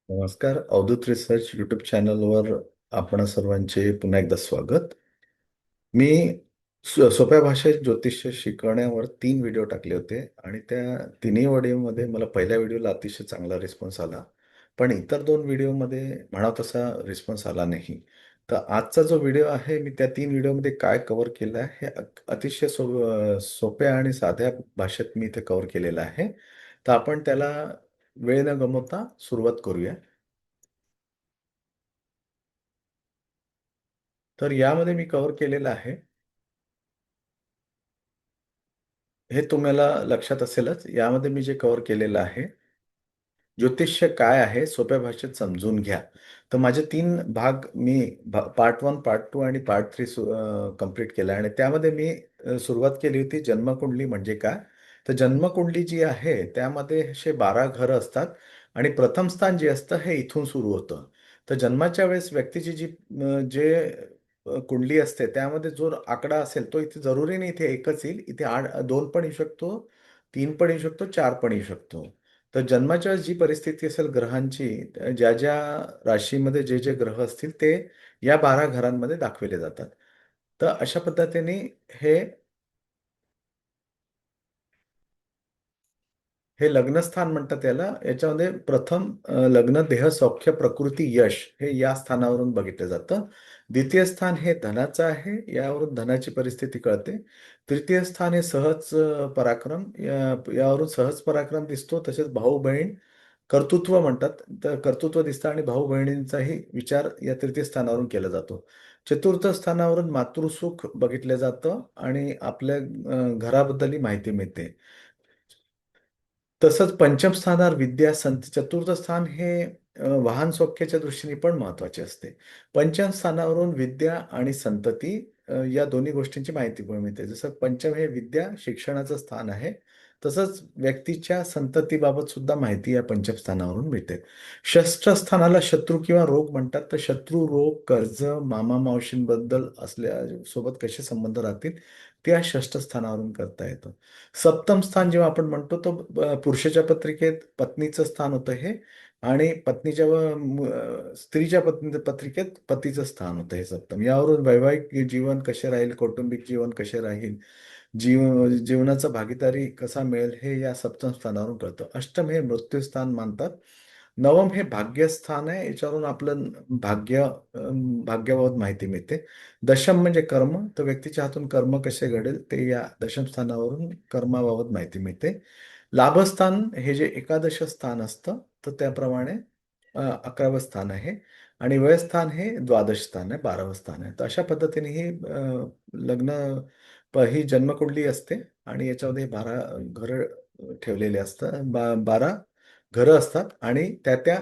नमस्कार. Avadhoot research YouTube चॅनलवर आपण सर्वांचे पुन्हा एकदा स्वागत. मी सोप्या भाषेत ज्योतिष्य शिकवण्यावर 3 व्हिडिओ टाकले होते आणि त्या तिन्ही व्हिडिओमध्ये मला पहिल्या व्हिडिओला अतिशय चांगला रिस्पॉन्स आला. पण इतर 2 व्हिडिओमध्ये म्हणावा तसा रिस्पॉन्स आला नाही. तर आजचा जो व्हिडिओ आहे मी त्या 3 व्हिडिओमध्ये काय कव्हर केलं आहे हे अतिशय सोप्या आणि साध्या भाषेत मी इथे कव्हर केलेलं आहे. तर आपण त्याला वेळ न गमावता सुरुवात करूया. तर यामध्ये मी कव्हर केलेलं आहे. हे तुम्हाला लक्षात असेलच. यामध्ये मी जे कव्हर केलेलं आहे, ज्योतिष्य काय आहे सोप्या भाषेत समजून घ्या. तर माझे 3 भाग मी पार्ट 1, पार्ट 2 आणि पार्ट 3 कंप्लीट केला आणि त्यामध्ये मी सुरुवात केली होती जन्मकुंडली म्हणजे काय? तर जन्मकुंडली जी आहे त्यामध्ये असे 12 घरं असतात आणि प्रथम स्थान जे असतं हे इथून सुरू होतं. तर जन्माच्या वेळेस व्यक्तीची जे कुंडली असते त्यामध्ये जो आकडा असेल तो इथे जरुरी नाही इथे एकच येईल. इथे 2 पण येऊ शकतो, 3 पण येऊ शकतो, 4 पण येऊ शकतो. तर जन्माच्या वेळेस जी परिस्थिती असेल ग्रहांची, ज्या ज्या राशीमध्ये जे जे ग्रह असतील ते या 12 घरांमध्ये दाखविले जातात. तर अशा पद्धतीने हे हे लग्नस्थान म्हणतात याला. याच्यामध्ये प्रथम लग्न, देह, सौख्य, प्रकृती, यश हे या स्थानावरून बघितलं जातं. द्वितीय स्थान हे धनाचं आहे. यावरून धनाची परिस्थिती कळते. तृतीय स्थान हे सहज पराक्रम. यावरून सहज पराक्रम दिसतो. तसेच भाऊ बहीण कर्तृत्व म्हणतात. तर कर्तृत्व दिसतं आणि भाऊ बहिणींचाही विचार या तृतीय स्थानावरून केला जातो. चतुर्थ स्थानावरून मातृसुख बघितलं जातं आणि आपल्या घराबद्दलही माहिती मिळते. तसंच पंचम स्थानावर विद्या चतुर्थ स्थान हे वाहन सौख्याच्या दृष्टीने पण महत्वाचे असते. पंचम स्थानावरून विद्या आणि संतती या दोन्ही गोष्टींची माहिती पण मिळते. जसं पंचम हे विद्या शिक्षणाचं स्थान आहे. तसंच व्यक्तीच्या संततीबाबत सुद्धा माहिती या पंचम स्थानावरून मिळते. षष्ठ स्थानाला शत्रू किंवा रोग म्हणतात. तर शत्रू, रोग, कर्ज, मामा मावशींबद्दल असल्या सोबत कसे संबंध राहतील ते या षष्ठ स्थानावरून करता येतं. सप्तम स्थान जेव्हा आपण म्हणतो तो पुरुषाच्या पत्रिकेत पत्नीचं स्थान होतं हे आणि स्त्रीच्या पत्रिकेत पतीचं स्थान होतं हे सप्तम. यावरून वैवाहिक जीवन कसे राहील, कौटुंबिक जीवन कसे राहील, जीवनाचा भागीदारी कसा मिळेल हे या सप्तम स्थानावरून कळतं. अष्टम हे मृत्यूस्थान मानतात. नवम हे भाग्यस्थान आहे. याच्यावरून आपलं भाग्याबाबत माहिती मिळते. दशम म्हणजे कर्म, तर व्यक्तीच्या हातून कर्म कसे घडेल ते या दशम स्थानावरून कर्माबाबत माहिती मिळते. लाभस्थान हे जे एकादश स्थान असतं तर त्याप्रमाणे 11वं स्थान आहे आणि व्ययस्थान हे द्वादश स्थान आहे, 12वं स्थान आहे. तर अशा पद्धतीने ही लग्न ही जन्मकुंडली असते आणि याच्यामध्ये 12 घर ठेवलेले असतात. 12 घरं असतात आणि त्या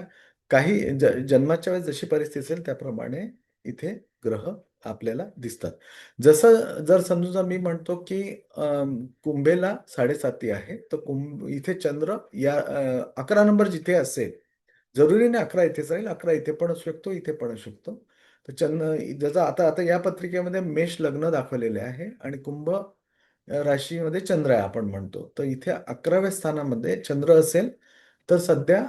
काही जन्माच्या वेळेस जशी परिस्थिती असेल त्याप्रमाणे इथे ग्रह आपल्याला दिसतात. जसं जर समजा मी म्हणतो की कुंभेला 7.5 आहे तर इथे चंद्र या 11 नंबर जिथे असेल, जरुरी नाही 11 इथेच राहील, 11 इथे पण असू शकतो, इथे पण असू शकतो. तर चंद्र जसं आता आता या पत्रिकेमध्ये मेष लग्न दाखवलेले आहे आणि कुंभ राशीमध्ये चंद्र आहे आपण म्हणतो. तर इथे 11व्या स्थानामध्ये चंद्र असेल तर सध्या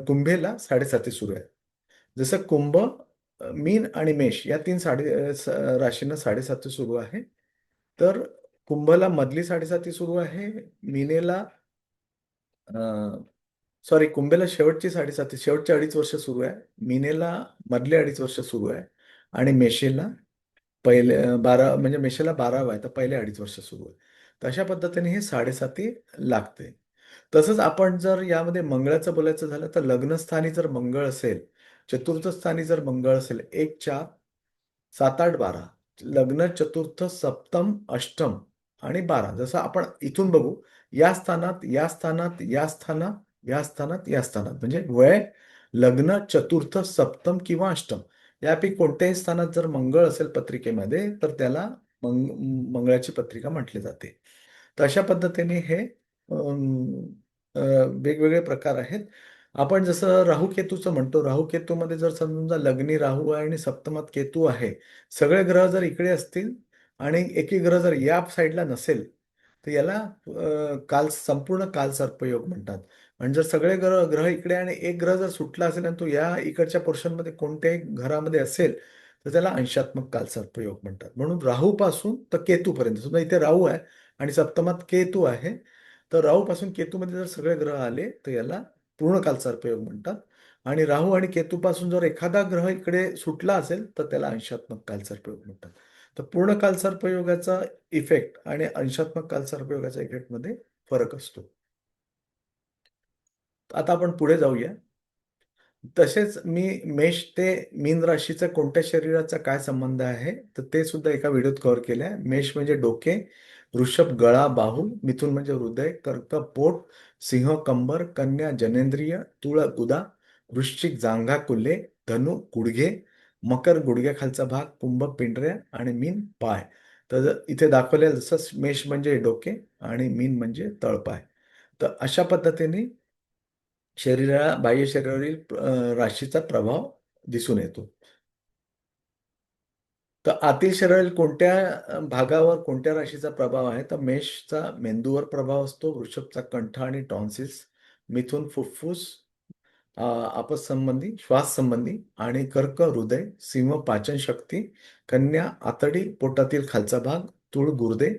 कुंभेला 7.5 सुरू आहे. जसं कुंभ, मीन आणि मेष या 3 राशींना 7.5 सुरू आहे. तर कुंभला मधली 7.5 सुरू आहे. मीनेला सॉरी कुंभेला शेवटची 7.5 शेवटची 2.5 वर्ष सुरू आहे. मीनेला मधले 2.5 वर्ष सुरू आहे आणि मेषेला पहिले 12 म्हणजे मेषाला 12 आहे तर पहिले 2.5 वर्ष सुरू आहे. तर अशा पद्धतीने हे 7.5 लागते. तसंच आपण जर यामध्ये मंगळाचं बोलायचं झालं तर लग्नस्थानी जर मंगळ असेल, चतुर्थ स्थानी जर मंगळ असेल, 1, 4, 7, 8, 12 लग्न, चतुर्थ, सप्तम, अष्टम आणि 12 जसं आपण इथून बघू या स्थानात, या स्थानात, या स्थानात, या स्थानात, या स्थानात म्हणजे वय, लग्न, चतुर्थ, सप्तम किंवा अष्टम यापैकी कोणत्याही स्थानात जर मंगळ असेल पत्रिकेमध्ये तर त्याला मंगळाची पत्रिका म्हटली जाते. तर अशा पद्धतीने हे अम, वेगवेगळे प्रकार आहेत. आपण जसं राहू केतूचं म्हणतो, राहू केतूमध्ये जर समजा लग्नी राहू आहे आणि सप्तमात केतू आहे, सगळे ग्रह जर इकडे असतील आणि एकही ग्रह जर या साईडला नसेल तर याला संपूर्ण कालसर्पयोग म्हणतात. आणि जर सगळे ग्रह ग्रह इकडे आणि एक ग्रह जर सुटला असेल आणि तो या इकडच्या पोर्शनमध्ये कोणत्याही घरामध्ये असेल तर त्याला अंशात्मक कालसर्पयोग म्हणतात. म्हणून राहू पासून तर केतूपर्यंत, समजा इथे राहू आहे आणि सप्तमात केतू आहे, तर राहू पासून केतूमध्ये जर सगळे ग्रह आले तर याला पूर्ण कालसर्पयोग म्हणतात. आणि राहू आणि केतूपासून जर एखादा ग्रह इकडे सुटला असेल तर त्याला अंशात्मक कालसर्पयोग म्हणतात. तर पूर्ण कालसर्पयोगाचा इफेक्ट आणि अंशात्मक कालसर्पयोगाच्या इफेक्टमध्ये फरक असतो. आता आपण पुढे जाऊया. तसेच मी मेष ते मीन राशीचा कोणत्या शरीराचा काय संबंध आहे तर ते सुद्धा एका व्हिडिओत कव्हर केलं आहे. मेष म्हणजे डोके, वृषभ गळा बाहू, मिथुन म्हणजे हृदय, कर्क पोट, सिंह कंबर, कन्या जनेंद्रिय, तुळ गुदा, वृश्चिक जांघा कुल्ले, धनु गुडघे, मकर गुडघ्याखालचा भाग, कुंभ पिंढऱ्या आणि मीन पाय. तर इथे दाखवलेलं जसं मेष म्हणजे डोके आणि मीन म्हणजे तळपाय. तर अशा पद्धतीने बाह्य शरीरावरील राशीचा प्रभाव दिसून येतो. तर आतील शरीरातील कोणत्या भागावर कोणत्या राशीचा प्रभाव आहे तर मेषचा मेंदूवर प्रभाव असतो, वृषभचा कंठ आणि टॉन्सिल्स, मिथुन फुफ्फुस, आपसंबंधी श्वास संबंधी आणि कर्क हृदय, सिंह पाचन शक्ती, कन्या आतडी पोटातील खालचा भाग, तूळ गुर्दे,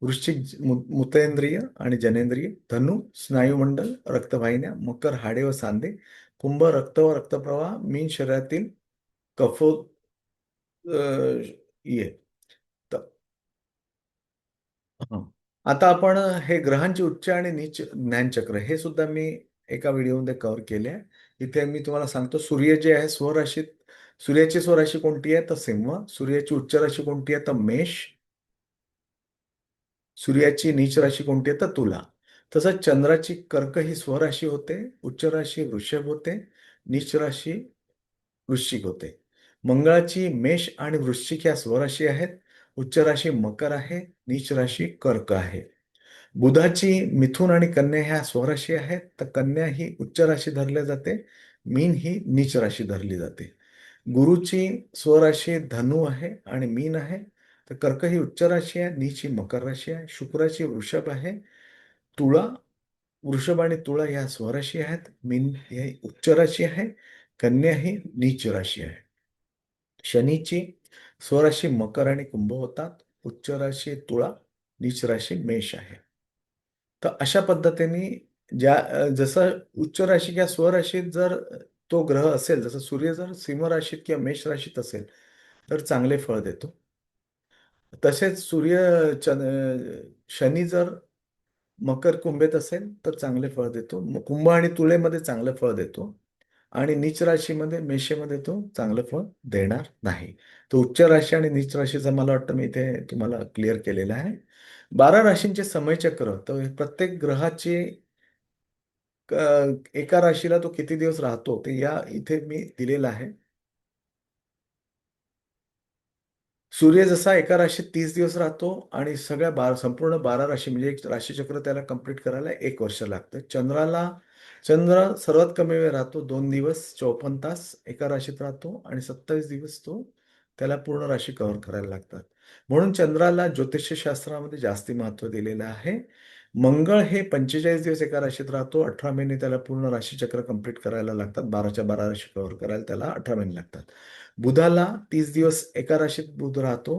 वृश्चिक मूत्रेंद्रिय आणि जनेंद्रिय, धनु स्नायुमंडल रक्तवाहिन्या, मकर हाडे व सांधे, कुंभ रक्त व रक्तप्रवाह, मीन शरीरातील कफो ये. तर हं. आता आपण हे ग्रहांची उच्च आणि नीच ज्ञानचक्र हे सुद्धा मी एका व्हिडिओमध्ये कव्हर केले आहे. इथे मी तुम्हाला सांगतो, सूर्य जे आहे स्वराशीत, सूर्याची स्वराशी कोणती आहे तर सिंह, सूर्याची उच्च राशी कोणती आहे तर मेष, सूर्याची नीच राशी कोणती आहे तर तुला. तसंच चंद्राची कर्क ही स्वराशी होते, उच्च राशी वृषभ होते, नीच राशी वृश्चिक होते. मंगळाची मेष आणि वृश्चिक ह्या स्वराशी आहेत, उच्च राशी मकर आहे, नीच राशी कर्क आहे. बुधाची मिथुन आणि कन्या ह्या स्वराशी आहेत, तर कन्या ही उच्च राशी धरली जाते, मीन ही नीच राशी धरली जाते. गुरुची स्वराशी धनु आहे आणि मीन आहे, तर कर्क ही उच्च राशी आहे, नीच ही मकर राशी आहे. शुक्राची वृषभ आहे, तुळा, वृषभ आणि तुळा ह्या स्वराशी आहेत, मीन ही उच्च राशी आहे, कन्या ही नीच राशी आहे. शनीची स्वराशी मकर आणि कुंभ होतात, उच्च राशी तुळा, नीच राशी मेष आहे. तर अशा पद्धतीने जसं उच्च राशी किंवा स्वराशीत जर तो ग्रह असेल, जसं सूर्य जर सिंह राशीत किंवा मेष राशीत असेल तर चांगले फळ देतो. तसेच शनी जर मकर कुंभेत असेल तर चांगले फळ देतो. कुंभ आणि तुळेमध्ये चांगलं फळ देतो आणि नीच राशीमध्ये मेषेमध्ये तो चांगलं फळ देणार नाही. तो उच्च राशी आणि नीच राशीचा मला वाटतं मी इथे तुम्हाला क्लिअर केलेलं आहे. 12 राशींचे समयचक्र, तर प्रत्येक ग्रहाचे एका राशीला तो किती दिवस राहतो ते या इथे मी दिलेलं आहे. सूर्य जसा एका राशीत 30 दिवस राहतो आणि संपूर्ण 12 राशी म्हणजे एक राशीचक्र त्याला कंप्लीट करायला 1 वर्ष लागतं. चंद्र सर्वात कमी वेळ राहतो, 2 दिवस 54 तास एका राशीत राहतो आणि 27 दिवस तो त्याला पूर्ण राशी कव्हर करायला लागतात. म्हणून चंद्राला ज्योतिषशास्त्रामध्ये जास्ती महत्त्व दिलेलं आहे. मंगळ हे 45 दिवस एका राशीत राहतो, 18 महिने त्याला पूर्ण राशीचक्र कंप्लीट करायला लागतात. 12च्या 12 राशी कव्हर करायला त्याला 18 महिने लागतात. बुधाला 30 दिवस एका राशीत बुध राहतो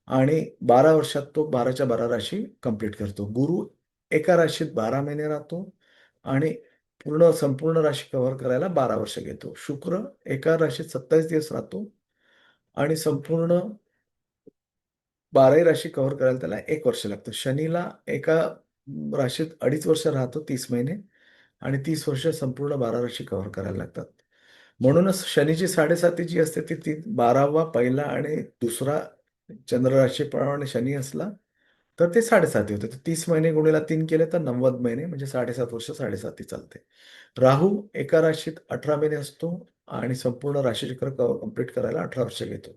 आणि 12 वर्षात तो 12च्या 12 राशी कंप्लीट करतो. गुरु एका राशीत 12 महिने राहतो आणि संपूर्ण राशी कव्हर करायला 12 वर्ष घेतो. शुक्र एका राशीत 27 दिवस राहतो आणि संपूर्ण 12ही राशी कव्हर करायला त्याला 1 वर्ष लागतं. शनीला एका राशीत 2.5 वर्ष राहतो, 30 महिने आणि 30 वर्ष संपूर्ण 12 राशी कव्हर करायला लागतात. म्हणूनच शनीची 7.5 जी असते ती 12वा पहिला आणि दुसरा चंद्र राशीप्रमाणे शनी असला तर ते 7.5 होते. तर 30 महिने गुणिले 3 केले तर 90 महिने म्हणजे 7.5 वर्ष 7.5 चालते. राहू एका राशीत 18 महिने असतो आणि संपूर्ण राशीचक्र कंप्लीट करायला 18 वर्ष घेतो.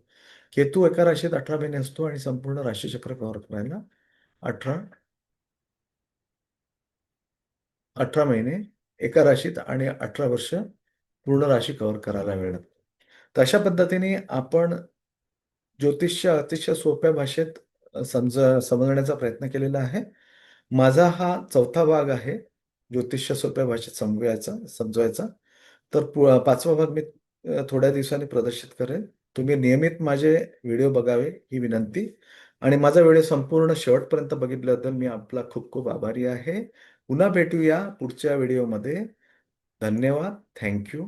केतू एका राशीत 18 महिने असतो आणि संपूर्ण राशीचक्र कव्हर करायला 18 18 महिने एका राशीत आणि 18 वर्ष पूर्ण राशी कव्हर करायला वेळ लागतो. तर अशा पद्धतीने आपण ज्योतिष अतिशय सोप्या भाषेत समजण्याचा प्रयत्न केलेला आहे माझा हा चौथा भाग आहे ज्योतिष्य सोप्या भाषेत समजवायचा. तर 5वा भाग मी थोड्या दिवसांनी प्रदर्शित करेन. तुम्ही नियमित माझे व्हिडिओ बघावे ही विनंती. आणि माझा व्हिडिओ संपूर्ण शेवटपर्यंत बघितल्याबद्दल मी आपला खूप खूप आभारी आहे. पुन्हा भेटूया पुढच्या व्हिडिओमध्ये. धन्यवाद. Thank you.